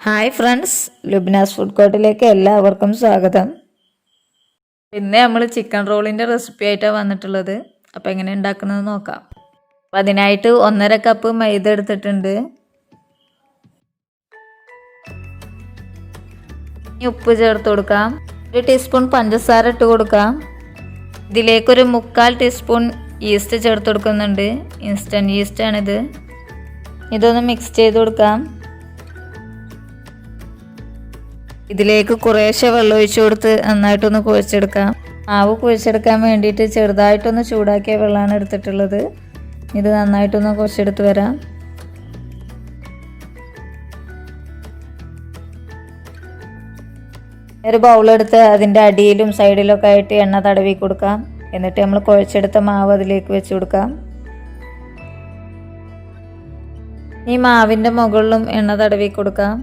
Hi friends, Lubna's food കോർട്ടിലേക്ക് എല്ലാവർക്കും സ്വാഗതം. ഇന്ന് നമ്മൾ ചിക്കൻ റോളിൻ്റെ റെസിപ്പി ആയിട്ടാണ് വന്നിട്ടുള്ളത്. അപ്പോൾ എങ്ങനെ ഉണ്ടാക്കുന്നത് നോക്കാം. അപ്പം അതിനായിട്ട് 1.5 കപ്പ് മൈദ എടുത്തിട്ടുണ്ട്. ഉപ്പ് ചേർത്ത് കൊടുക്കാം. 1 ടീസ്പൂൺ പഞ്ചസാര ഇട്ട് കൊടുക്കാം. ഇതിലേക്കൊരു 1/4 ടീസ്പൂൺ ഈസ്റ്റ് ചേർത്ത് കൊടുക്കുന്നുണ്ട്. ഇൻസ്റ്റൻറ്റ് ഈസ്റ്റാണിത്. ഇതൊന്ന് മിക്സ് ചെയ്ത് കൊടുക്കാം. ഇതിലേക്ക് കുറേശ്ശെ വെള്ളം ഒഴിച്ചു കൊടുത്ത് നന്നായിട്ടൊന്ന് കുഴച്ചെടുക്കാം. മാവ് കുഴച്ചെടുക്കാൻ വേണ്ടിയിട്ട് ചെറുതായിട്ടൊന്ന് ചൂടാക്കിയ വെള്ളമാണ് എടുത്തിട്ടുള്ളത്. ഇത് നന്നായിട്ടൊന്ന് കുഴച്ചെടുത്ത് വരാം. ഒരു ബൗളെടുത്ത് അതിൻ്റെ അടിയിലും സൈഡിലൊക്കെ ആയിട്ട് എണ്ണ തടവി കൊടുക്കാം. എന്നിട്ട് നമ്മൾ കുഴച്ചെടുത്ത മാവ് അതിലേക്ക് വെച്ച് കൊടുക്കാം. ഈ മാവിൻ്റെ മുകളിലും എണ്ണ തടവി കൊടുക്കാം.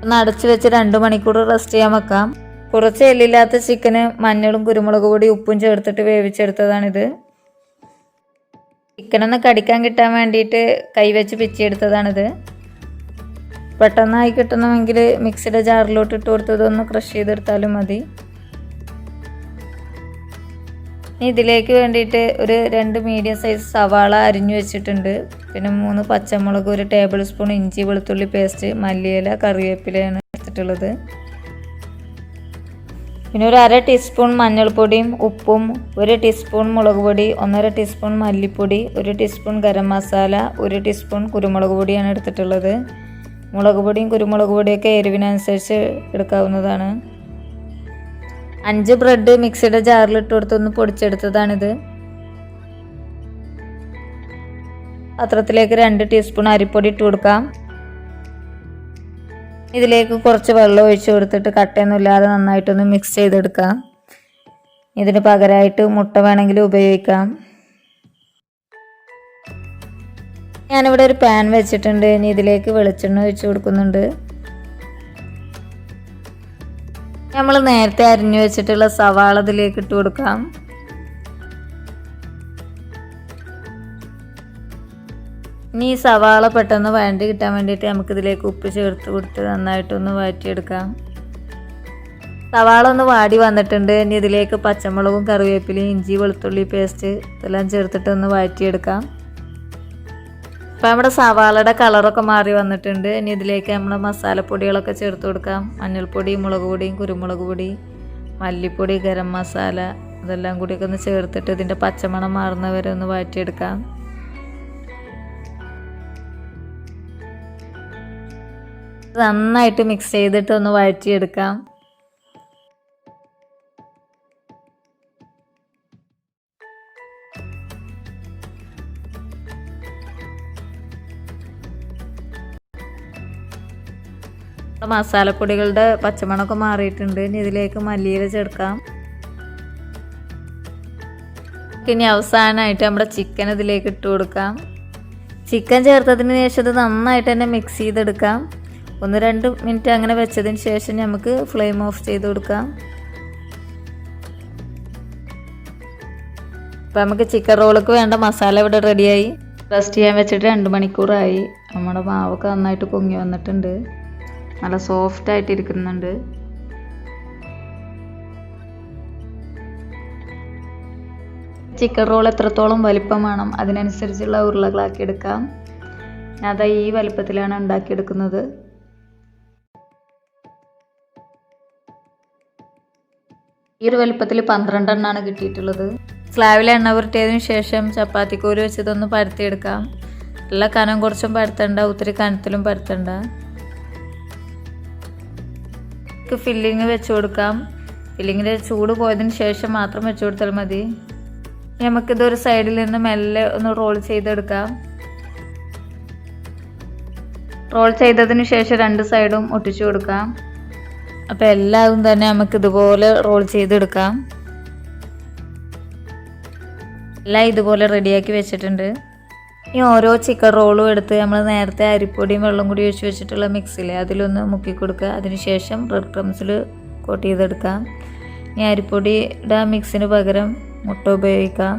ഒന്ന് അടച്ചു വെച്ച് 2 മണിക്കൂർ റെസ്റ്റ് ചെയ്യാൻ വെക്കാം. കുറച്ച് എല്ലില്ലാത്ത ചിക്കന് മഞ്ഞളും കുരുമുളക് പൊടി ഉപ്പും ചേർത്തിട്ട് വേവിച്ചെടുത്തതാണിത്. ചിക്കനൊന്ന് കടിക്കാൻ കിട്ടാൻ വേണ്ടിയിട്ട് കൈവച്ച് പിച്ചിയെടുത്തതാണിത്. പെട്ടെന്നായി കിട്ടണമെങ്കിൽ മിക്സിയുടെ ജാറിലോട്ട് ഇട്ട് കൊടുത്തതൊന്ന് ക്രഷ് ചെയ്തെടുത്താലും മതി. ഇതിലേക്ക് വേണ്ടിയിട്ട് ഒരു 2 മീഡിയം സൈസ് സവാള അരിഞ്ഞു വെച്ചിട്ടുണ്ട്. പിന്നെ 3 പച്ചമുളക്, 1 ടേബിൾ സ്പൂൺ ഇഞ്ചി വെളുത്തുള്ളി പേസ്റ്റ്, മല്ലിയില, കറിവേപ്പിലയാണ് എടുത്തിട്ടുള്ളത്. പിന്നെ ഒരു 1/2 ടീസ്പൂൺ മഞ്ഞൾപ്പൊടിയും ഉപ്പും, 1 ടീസ്പൂൺ മുളക് പൊടി, 1/2 ടീസ്പൂൺ മല്ലിപ്പൊടി, 1 ടീസ്പൂൺ ഗരം മസാല, 1 ടീസ്പൂൺ കുരുമുളക് പൊടിയാണ് എടുത്തിട്ടുള്ളത്. മുളക് പൊടിയും കുരുമുളക് പൊടിയൊക്കെ എരിവിനനുസരിച്ച് എടുക്കാവുന്നതാണ്. 5 ബ്രെഡ് മിക്സിയുടെ ജാറിലിട്ട് കൊടുത്തൊന്ന് പൊടിച്ചെടുത്തതാണിത്. പാത്രത്തിലേക്ക് 2 ടീസ്പൂൺ അരിപ്പൊടി ഇട്ട് കൊടുക്കാം. ഇതിലേക്ക് കുറച്ച് വെള്ളം ഒഴിച്ചു കൊടുത്തിട്ട് കട്ടയൊന്നുമില്ലാതെ നന്നായിട്ടൊന്ന് മിക്സ് ചെയ്തെടുക്കാം. ഇതിന് പകരമായിട്ട് മുട്ട വേണമെങ്കിൽ ഉപയോഗിക്കാം. ഞാനിവിടെ ഒരു പാൻ വെച്ചിട്ടുണ്ട്. ഇനി ഇതിലേക്ക് വെളിച്ചെണ്ണ ഒഴിച്ചു കൊടുക്കുന്നുണ്ട്. നമ്മൾ നേരത്തെ അരിഞ്ഞു വെച്ചിട്ടുള്ള സവാള ഇതിലേക്ക് ഇട്ട് കൊടുക്കാം. ഇനി ഈ സവാള പെട്ടെന്ന് വഴണ്ടി കിട്ടാൻ വേണ്ടിയിട്ട് നമുക്കിതിലേക്ക് ഉപ്പ് ചേർത്ത് കൊടുത്ത് നന്നായിട്ടൊന്ന് വഴറ്റിയെടുക്കാം. സവാള ഒന്ന് വാടി വന്നിട്ടുണ്ട്. ഇനി ഇതിലേക്ക് പച്ചമുളകും കറിവേപ്പിലയും ഇഞ്ചി വെളുത്തുള്ളി പേസ്റ്റ് ഇതെല്ലാം ചേർത്തിട്ട് ഒന്ന് വഴറ്റിയെടുക്കാം. അപ്പോൾ നമ്മുടെ സവാളയുടെ കളറൊക്കെ മാറി വന്നിട്ടുണ്ട്. ഇനി ഇതിലേക്ക് നമ്മൾ മസാലപ്പൊടികളൊക്കെ ചേർത്ത് കൊടുക്കാം. മഞ്ഞൾപ്പൊടി, മുളക് പൊടിയും കുരുമുളക് പൊടി, മല്ലിപ്പൊടി, ഗരം മസാല ഇതെല്ലാം കൂടിയൊക്കെ ഒന്ന് ചേർത്തിട്ട് ഇതിൻ്റെ പച്ചമണം മാറുന്നവരെ ഒന്ന് വഴറ്റിയെടുക്കാം. നന്നായിട്ട് മിക്സ് ചെയ്തിട്ട് ഒന്ന് വഴറ്റിയെടുക്കാം. മസാലപ്പൊടികളുടെ പച്ചമണമൊക്കെ മാറിയിട്ടുണ്ട്. ഇനി ഇതിലേക്ക് മല്ലിയില ചേർക്കാം. ഇനി അവസാനമായിട്ട് നമ്മുടെ ചിക്കൻ ഇതിലേക്ക് ഇട്ട് കൊടുക്കാം. ചിക്കൻ ചേർത്തതിന് ശേഷം ഇത് നന്നായിട്ട് തന്നെ മിക്സ് ചെയ്തെടുക്കാം. 1-2 മിനിറ്റ് അങ്ങനെ വെച്ചതിന് ശേഷം നമുക്ക് ഫ്ലെയിം ഓഫ് ചെയ്ത് കൊടുക്കാം. അപ്പം നമുക്ക് ചിക്കൻ റോൾക്ക് വേണ്ട മസാല ഇവിടെ റെഡിയായി. റെസ്റ്റ് ചെയ്യാൻ വെച്ചിട്ട് 2 മണിക്കൂറായി. നമ്മുടെ മാവൊക്കെ നന്നായിട്ട് പൊങ്ങി വന്നിട്ടുണ്ട്. നല്ല സോഫ്റ്റ് ആയിട്ട് ഇരിക്കുന്നുണ്ട്. ചിക്കൻ റോൾ എത്രത്തോളം വലിപ്പം വേണം അതിനനുസരിച്ചുള്ള ഉരുളകളാക്കി എടുക്കാം. ഞാൻ അതാ ഈ വലിപ്പത്തിലാണ് ഉണ്ടാക്കിയെടുക്കുന്നത്. ഈ ഒരു വലിപ്പത്തിൽ 12 എണ്ണമാണ് കിട്ടിയിട്ടുള്ളത്. സ്ലാവിൽ എണ്ണ പുരട്ടിയതിനു ശേഷം ചപ്പാത്തിക്കോല് വെച്ച് ഇതൊന്ന് പരത്തിയെടുക്കാം. നല്ല കനം കുറച്ചും പരത്തണ്ട, ഒത്തിരി കനത്തിലും പരത്തണ്ട. ഫില്ലിങ് വെച്ച് കൊടുക്കാം. ഫില്ലിങ്ങിൻ്റെ ചൂട് പോയതിന് ശേഷം മാത്രം വെച്ച് കൊടുത്താൽ മതി. നമുക്കിതൊരു സൈഡിൽ നിന്ന് മെല്ലെ ഒന്ന് റോൾ ചെയ്തെടുക്കാം. റോൾ ചെയ്തതിന് ശേഷം 2 സൈഡും ഒട്ടിച്ചു കൊടുക്കാം. അപ്പോൾ എല്ലാതും തന്നെ നമുക്കിതുപോലെ റോൾ ചെയ്തെടുക്കാം. എല്ലാം ഇതുപോലെ റെഡിയാക്കി വെച്ചിട്ടുണ്ട്. ഈ ഓരോ ചിക്കൻ റോളും എടുത്ത് നമ്മൾ നേരത്തെ അരിപ്പൊടിയും വെള്ളം കൂടി ഒഴിച്ച് വെച്ചിട്ടുള്ള മിക്സിൽ അതിലൊന്ന് മുക്കി കൊടുക്കുക. അതിനുശേഷം ബ്രെഡ് ക്രംസിൽ കോട്ട് ചെയ്തെടുക്കാം. ഈ അരിപ്പൊടിയുടെ മിക്സിന് പകരം മുട്ട ഉപയോഗിക്കാം.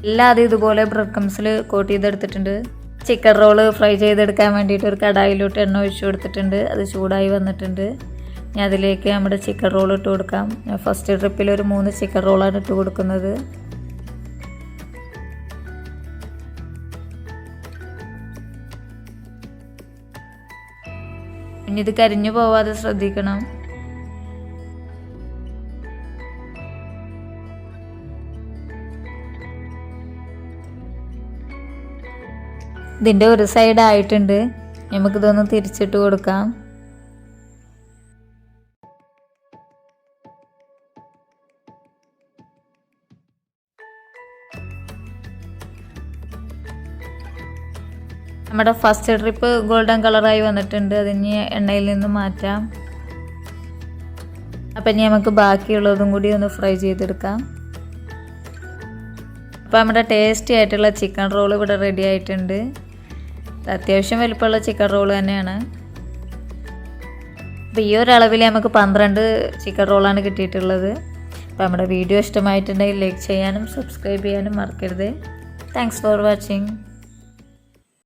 എല്ലാതും ഇതുപോലെ ബ്രെഡ് ക്രംസിൽ കോട്ട് ചെയ്തെടുത്തിട്ടുണ്ട്. ചിക്കൻ റോള് ഫ്രൈ ചെയ്തെടുക്കാൻ വേണ്ടിയിട്ട് ഒരു കടായിലോട്ട് എണ്ണ ഒഴിച്ചു കൊടുത്തിട്ടുണ്ട്. അത് ചൂടായി വന്നിട്ടുണ്ട്. ഇനി അതിലേക്ക് നമ്മുടെ ചിക്കൻ റോൾ ഇട്ട് കൊടുക്കാം. ഫസ്റ്റ് ട്രിപ്പിൽ ഒരു 3 ചിക്കൻ റോളാണ് ഇട്ട് കൊടുക്കുന്നത്. ഇനി ഇത് കരിഞ്ഞു പോവാതെ ശ്രദ്ധിക്കണം. ഇതിൻ്റെ ഒരു സൈഡ് ആയിട്ടുണ്ട്. നമുക്കിതൊന്ന് തിരിച്ചിട്ട് കൊടുക്കാം. നമ്മുടെ ഫസ്റ്റ് ട്രിപ്പ് ഗോൾഡൻ കളറായി വന്നിട്ടുണ്ട്. അതിന് എണ്ണയിൽ നിന്ന് മാറ്റാം. അപ്പം ഇനി നമുക്ക് ബാക്കിയുള്ളതും കൂടി ഒന്ന് ഫ്രൈ ചെയ്തെടുക്കാം. അപ്പോൾ നമ്മുടെ ടേസ്റ്റി ആയിട്ടുള്ള ചിക്കൻ റോൾ ഇവിടെ റെഡി ആയിട്ടുണ്ട്. അത്യാവശ്യം വലിപ്പമുള്ള ചിക്കൻ റോൾ തന്നെയാണ്. അപ്പോൾ ഈ ഒരളവിൽ നമുക്ക് 12 ചിക്കൻ റോളാണ് കിട്ടിയിട്ടുള്ളത്. അപ്പോൾ നമ്മുടെ വീഡിയോ ഇഷ്ടമായിട്ടുണ്ടെങ്കിൽ ലൈക്ക് ചെയ്യാനും സബ്സ്ക്രൈബ് ചെയ്യാനും മറക്കരുത്. Thanks for watching.